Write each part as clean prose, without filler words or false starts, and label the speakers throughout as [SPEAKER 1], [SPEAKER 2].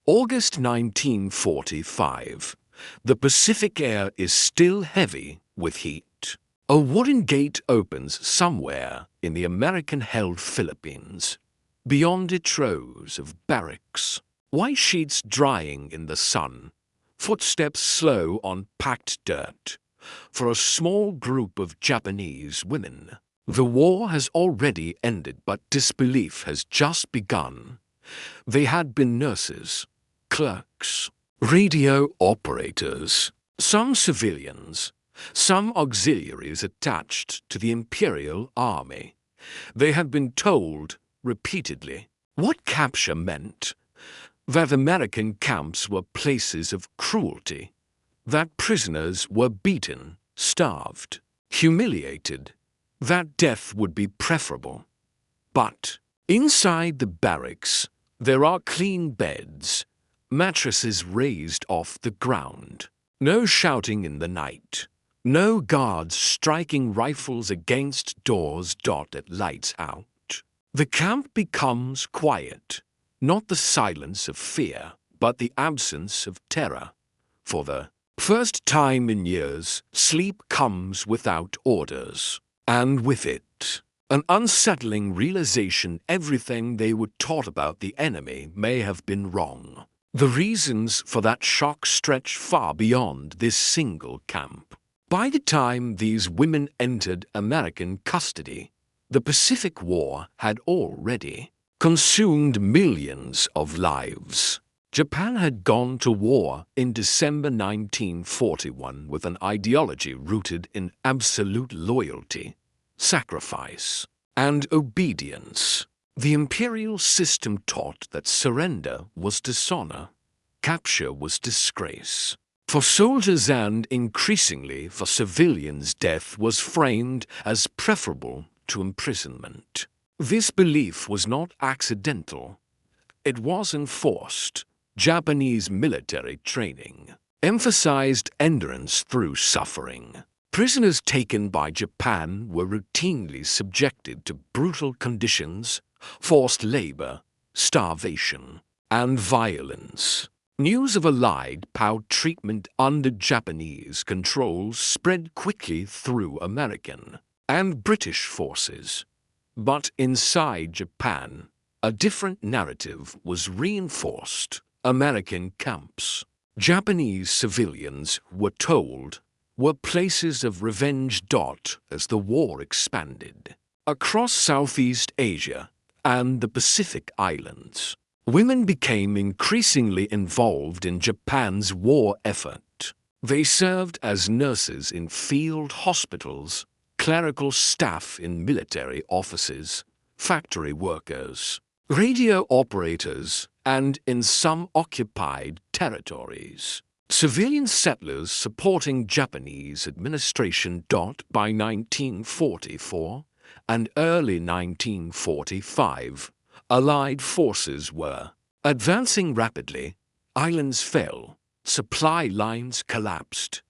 [SPEAKER 1] August 1945. The Pacific air is still heavy with heat. A wooden gate opens somewhere in the American-held Philippines. Beyond it rows of barracks, white sheets drying in the sun, footsteps slow on packed dirt. For a small group of Japanese women, the war has already ended, but disbelief has just begun. They had been nurses, clerks, radio operators, some civilians, some auxiliaries attached to the Imperial Army. They had been told repeatedly what capture meant, that American camps were places of cruelty, that prisoners were beaten, starved, humiliated, that death would be preferable. But inside the barracks, there are clean beds, mattresses raised off the ground, no shouting in the night, no guards striking rifles against doors. At lights out. The camp becomes quiet, not the silence of fear, but the absence of terror. For the first time in years, sleep comes without orders, and with it, an unsettling realization everything they were taught about the enemy may have been wrong. The reasons for that shock stretch far beyond this single camp. By the time these women entered American custody, the Pacific War had already consumed millions of lives. Japan had gone to war in December 1941 with an ideology rooted in absolute loyalty, sacrifice, and obedience. The imperial system taught that surrender was dishonor, capture was disgrace. For soldiers and, increasingly, for civilians, death was framed as preferable to imprisonment. This belief was not accidental. It was enforced. Japanese military training emphasized endurance through suffering. Prisoners taken by Japan were routinely subjected to brutal conditions, forced labor, starvation, and violence. News of Allied POW treatment under Japanese control spread quickly through American and British forces. But inside Japan, a different narrative was reinforced. American camps, Japanese civilians were told, were places of revenge. As the war expanded across Southeast Asia and the Pacific Islands, women became increasingly involved in Japan's war effort. They served as nurses in field hospitals, clerical staff in military offices, factory workers, radio operators, and in some occupied territories, civilian settlers supporting Japanese administration. By 1944 and early 1945, Allied forces were advancing rapidly. Islands fell, supply lines collapsed,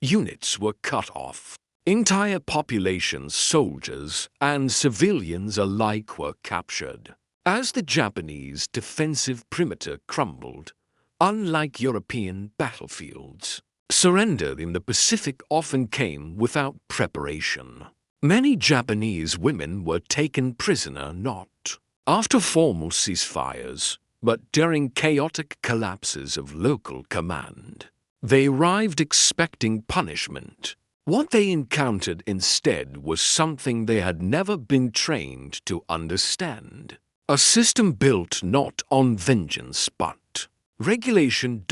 [SPEAKER 1] units were cut off. Entire populations, soldiers and civilians alike, were captured. As the Japanese defensive perimeter crumbled, unlike European battlefields, surrender in the Pacific often came without preparation. Many Japanese women were taken prisoner not after formal ceasefires, but during chaotic collapses of local command. They arrived expecting punishment. What they encountered instead was something they had never been trained to understand. A system built not on vengeance but regulation.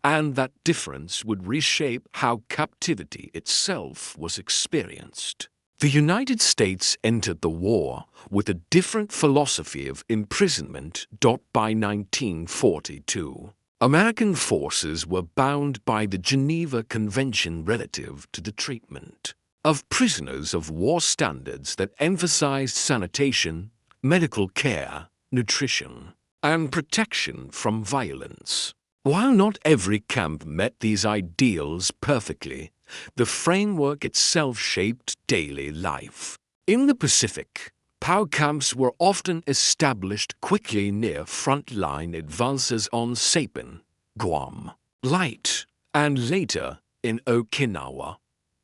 [SPEAKER 1] And that difference would reshape how captivity itself was experienced. The United States entered the war with a different philosophy of imprisonment. By 1942, American forces were bound by the Geneva Convention relative to the treatment of prisoners of war standards that emphasized sanitation, medical care, nutrition, and protection from violence. While not every camp met these ideals perfectly, the framework itself shaped daily life. In the Pacific, POW camps were often established quickly near front-line advances on Saipan, Guam, Leyte, and later in Okinawa.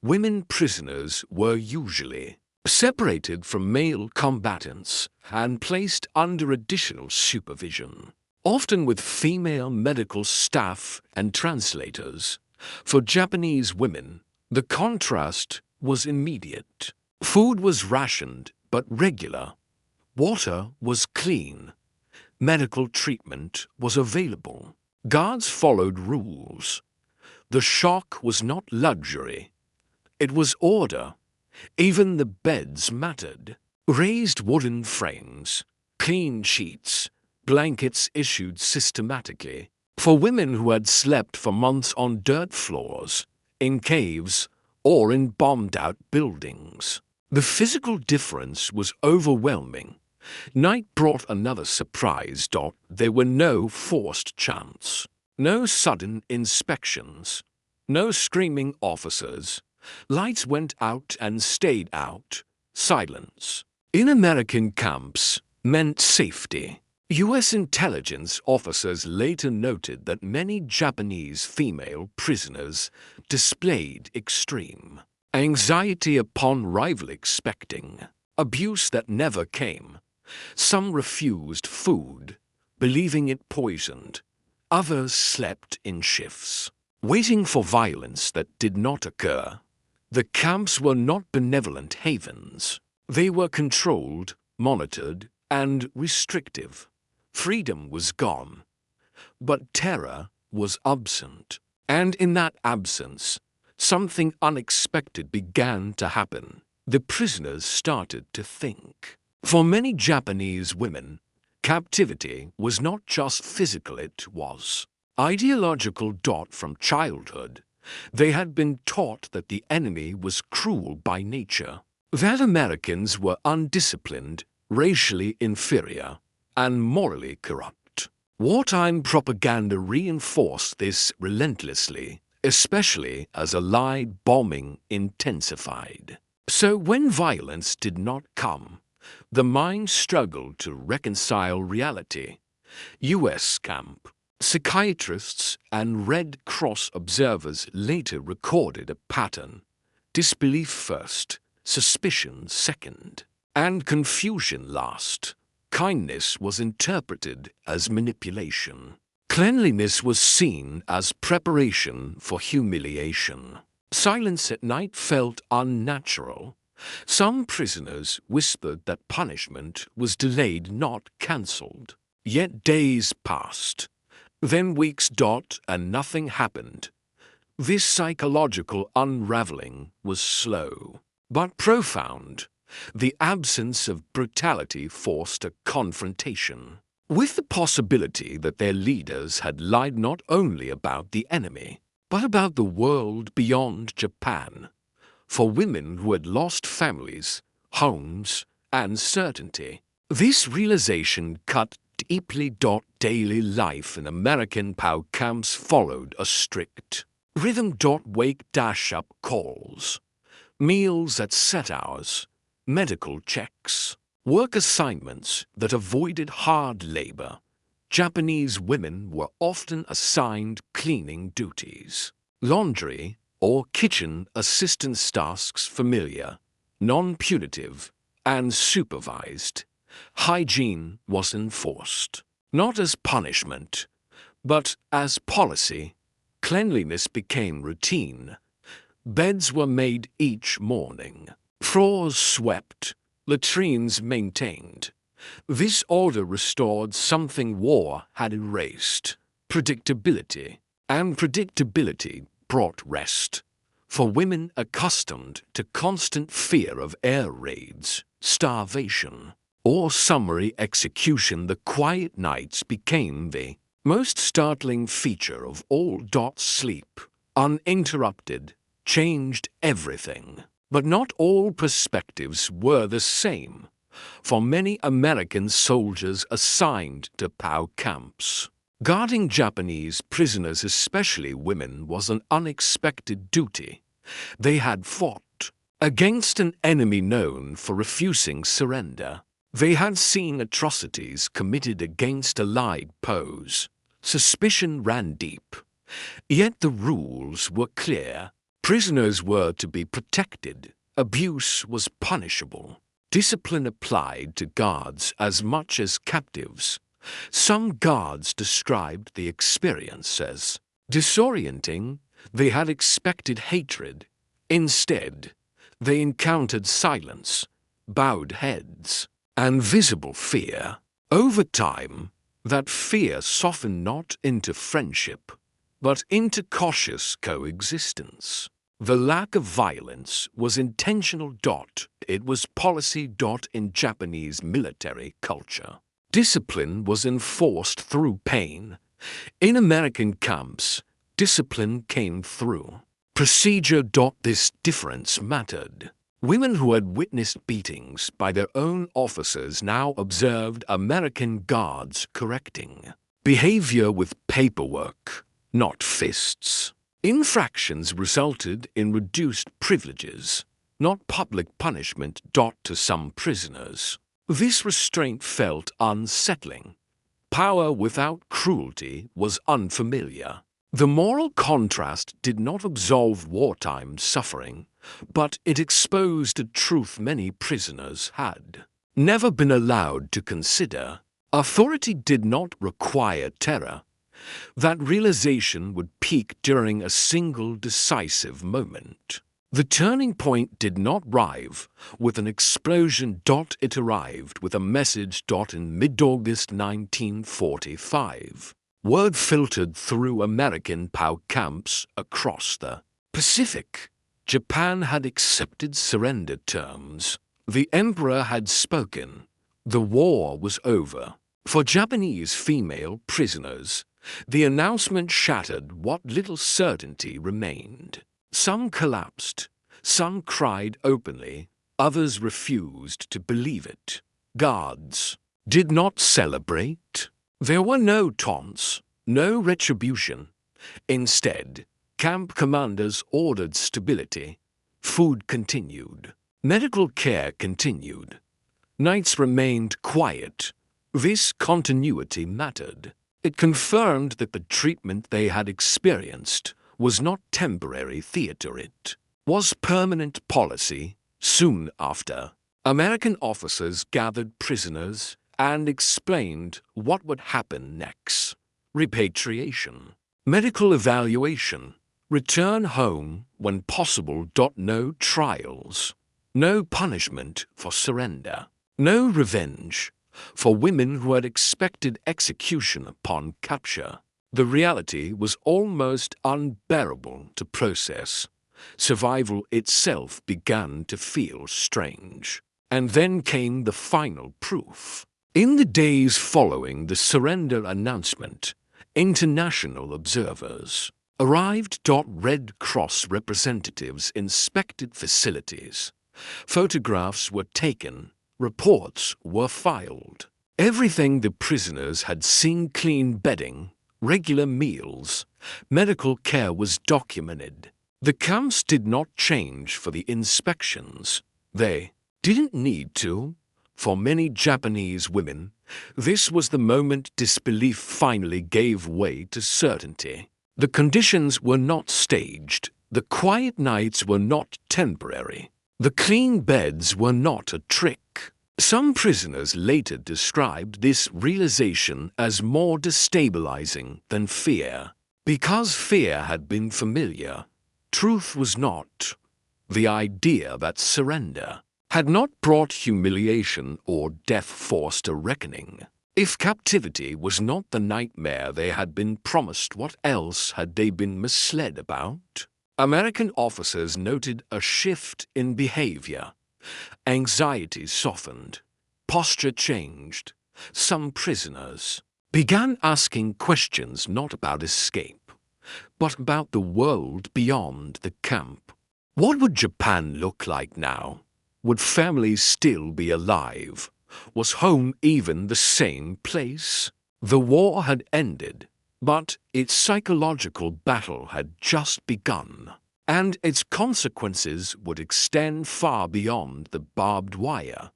[SPEAKER 1] Women prisoners were usually separated from male combatants and placed under additional supervision, often with female medical staff and translators. For Japanese women, the contrast was immediate. Food was rationed but regular. Water was clean. Medical treatment was available. Guards followed rules. The shock was not luxury. It was order. Even the beds mattered. Raised wooden frames, clean sheets, blankets issued systematically. For women who had slept for months on dirt floors, in caves, or in bombed-out buildings. The physical difference was overwhelming. Night brought another surprise. There were no forced chants, no sudden inspections, no screaming officers. Lights went out and stayed out. Silence. In American camps meant safety. U.S. intelligence officers later noted that many Japanese female prisoners displayed extreme anxiety upon arrival, expecting abuse that never came. Some refused food, believing it poisoned. Others slept in shifts, waiting for violence that did not occur. The camps were not benevolent havens. They were controlled, monitored, and restrictive. Freedom was gone, but terror was absent. And in that absence, something unexpected began to happen. The prisoners started to think. For many Japanese women, captivity was not just physical, it was ideological. From childhood, they had been taught that the enemy was cruel by nature, that Americans were undisciplined, racially inferior, and morally corrupt. Wartime propaganda reinforced this relentlessly, especially as Allied bombing intensified. So when violence did not come, the mind struggled to reconcile reality. U.S. camp psychiatrists and Red Cross observers later recorded a pattern: disbelief first, suspicion second, and confusion last. Kindness was interpreted as manipulation. Cleanliness was seen as preparation for humiliation. Silence at night felt unnatural. Some prisoners whispered that punishment was delayed, not cancelled. Yet days passed, then weeks. And nothing happened. This psychological unraveling was slow, but profound. The absence of brutality forced a confrontation with the possibility that their leaders had lied not only about the enemy, but about the world beyond Japan. For women who had lost families, homes, and certainty, this realization cut deeply. Daily life in American POW camps followed a strict rhythm. Wake-up calls, meals at set hours, medical checks, work assignments that avoided hard labor. Japanese women were often assigned cleaning duties, laundry, or kitchen assistance tasks, familiar, non-punitive, and supervised. Hygiene was enforced, not as punishment, but as policy. Cleanliness became routine. Beds were made each morning, floors swept, latrines maintained. This order restored something war had erased: predictability. And predictability brought rest. For women accustomed to constant fear of air raids, starvation, or summary execution, the quiet nights became the most startling feature of all. Sleep, uninterrupted, changed everything. But not all perspectives were the same. For many American soldiers assigned to POW camps, guarding Japanese prisoners, especially women, was an unexpected duty. They had fought against an enemy known for refusing surrender. They had seen atrocities committed against Allied POWs. Suspicion ran deep. Yet the rules were clear. Prisoners were to be protected. Abuse was punishable. Discipline applied to guards as much as captives. Some guards described the experience as disorienting. They had expected hatred. Instead, they encountered silence, bowed heads, and visible fear. Over time, that fear softened not into friendship, but into cautious coexistence. The lack of violence was intentional. It was policy. In Japanese military culture. Discipline was enforced through pain. In American camps, discipline came through procedure. This difference mattered. Women who had witnessed beatings by their own officers now observed American guards correcting behavior with paperwork, not fists. Infractions resulted in reduced privileges, not public punishment. To some prisoners, this restraint felt unsettling. Power without cruelty was unfamiliar. The moral contrast did not absolve wartime suffering, but it exposed a truth many prisoners had never been allowed to consider. Authority did not require terror. That realization would peak during a single decisive moment. The turning point did not arrive with an explosion. It arrived with a message. In mid-August 1945. Word filtered through American POW camps across the Pacific. Japan had accepted surrender terms. The emperor had spoken. The war was over. For Japanese female prisoners, the announcement shattered what little certainty remained. Some collapsed, some cried openly, others refused to believe it. Guards did not celebrate. There were no taunts, no retribution. Instead, camp commanders ordered stability. Food continued. Medical care continued. Nights remained quiet. This continuity mattered. It confirmed that the treatment they had experienced was not temporary theater. It was permanent policy. Soon after, American officers gathered prisoners and explained what would happen next. Repatriation, medical evaluation, return home when possible. No trials, no punishment for surrender, no revenge for women who had expected execution upon capture. The reality was almost unbearable to process. Survival itself began to feel strange. And then came the final proof. In the days following the surrender announcement, international observers arrived. Red Cross representatives inspected facilities. Photographs were taken. Reports were filed. Everything the prisoners had seen: clean bedding, regular meals, medical care was documented. The camps did not change for the inspections. They didn't need to. For many Japanese women, this was the moment disbelief finally gave way to certainty. The conditions were not staged. The quiet nights were not temporary. The clean beds were not a trick. Some prisoners later described this realization as more destabilizing than fear. Because fear had been familiar, truth was not. The idea that surrender had not brought humiliation or death forced a reckoning. If captivity was not the nightmare they had been promised, what else had they been misled about? American officers noted a shift in behavior. Anxiety softened. Posture changed. Some prisoners began asking questions not about escape, but about the world beyond the camp. What would Japan look like now? Would families still be alive? Was home even the same place? The war had ended, but its psychological battle had just begun. and its consequences would extend far beyond the barbed wire.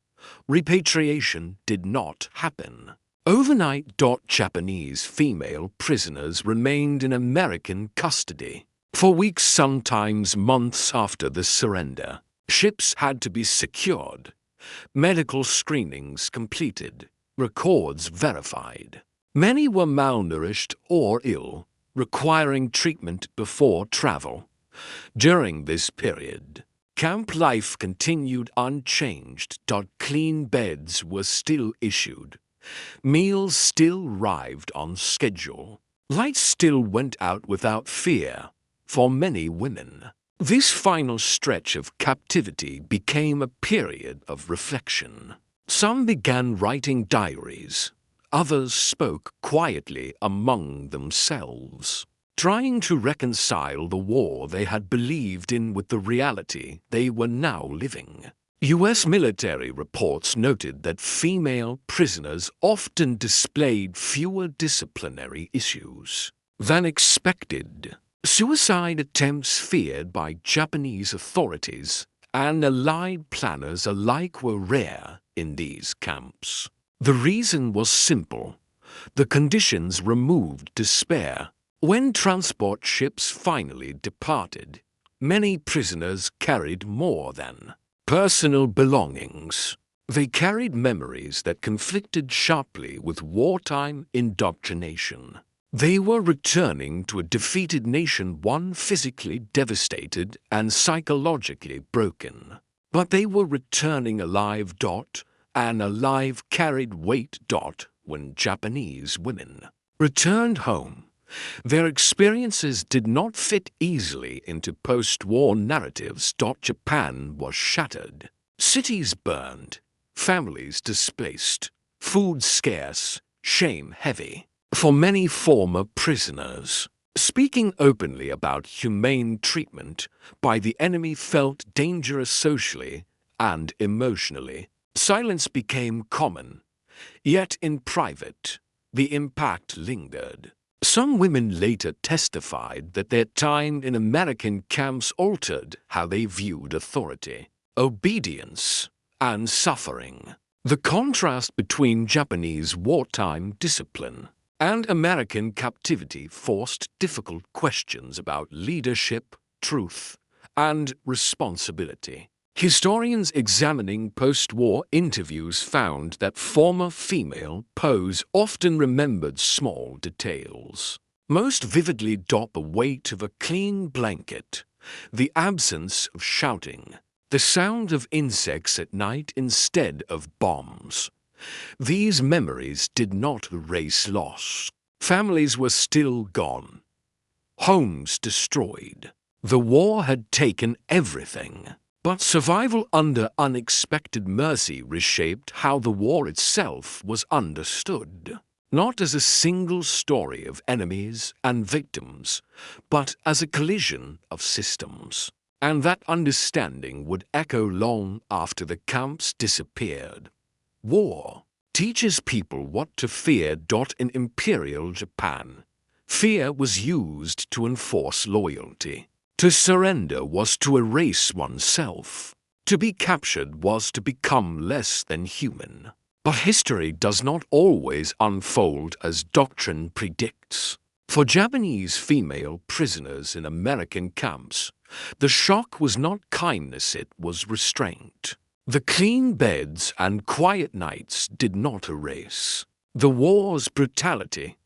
[SPEAKER 1] Repatriation did not happen. Overnight, Japanese female prisoners remained in American custody. For weeks, sometimes months after the surrender, ships had to be secured, medical screenings completed, records verified. Many were malnourished or ill, requiring treatment before travel. During this period, camp life continued unchanged. Clean beds were still issued. Meals still arrived on schedule. Lights still went out without fear for many women. This final stretch of captivity became a period of reflection. Some began writing diaries. Others spoke quietly among themselves, trying to reconcile the war they had believed in with the reality they were now living. U.S. military reports noted that female prisoners often displayed fewer disciplinary issues than expected. Suicide attempts feared by Japanese authorities and Allied planners alike were rare in these camps. The reason was simple. The conditions removed despair. When transport ships finally departed, many prisoners carried more than personal belongings. They carried memories that conflicted sharply with wartime indoctrination. They were returning to a defeated nation, one physically devastated and psychologically broken. But they were returning alive. And alive carried weight. When Japanese women returned home, their experiences did not fit easily into post-war narratives. Japan was shattered. Cities burned, families displaced, food scarce, shame heavy. For many former prisoners, speaking openly about humane treatment by the enemy felt dangerous socially and emotionally. Silence became common, yet in private, the impact lingered. Some women later testified that their time in American camps altered how they viewed authority, obedience, and suffering. The contrast between Japanese wartime discipline and American captivity forced difficult questions about leadership, truth, and responsibility. Historians examining post-war interviews found that former female POWs often remembered small details. Most vividly, the weight of a clean blanket, the absence of shouting, the sound of insects at night instead of bombs. These memories did not erase loss. Families were still gone, homes destroyed. The war had taken everything. But survival under unexpected mercy reshaped how the war itself was understood. Not as a single story of enemies and victims, but as a collision of systems. And that understanding would echo long after the camps disappeared. War teaches people what to fear. In Imperial Japan, fear was used to enforce loyalty. To surrender was to erase oneself. To be captured was to become less than human. But history does not always unfold as doctrine predicts. For Japanese female prisoners in American camps, the shock was not kindness, it was restraint. The clean beds and quiet nights did not erase the war's brutality,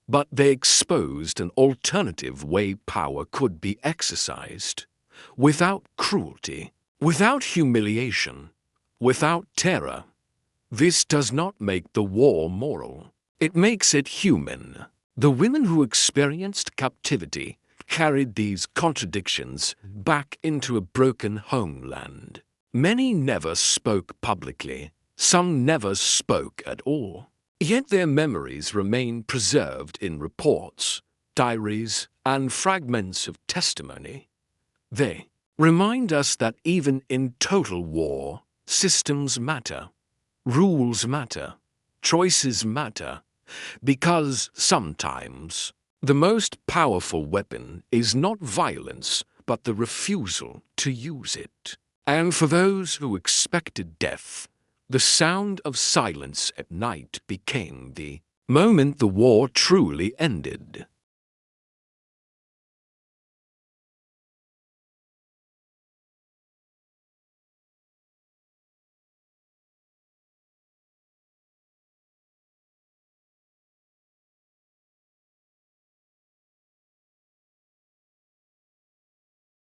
[SPEAKER 1] but they exposed an alternative way power could be exercised, without cruelty, without humiliation, without terror. This does not make the war moral. It makes it human. The women who experienced captivity carried these contradictions back into a broken homeland. Many never spoke publicly. Some never spoke at all. Yet their memories remain preserved in reports, diaries, and fragments of testimony. They remind us that even in total war, systems matter, rules matter, choices matter, because sometimes the most powerful weapon is not violence, but the refusal to use it. And for those who expected death, the sound of silence at night became the moment the war truly ended.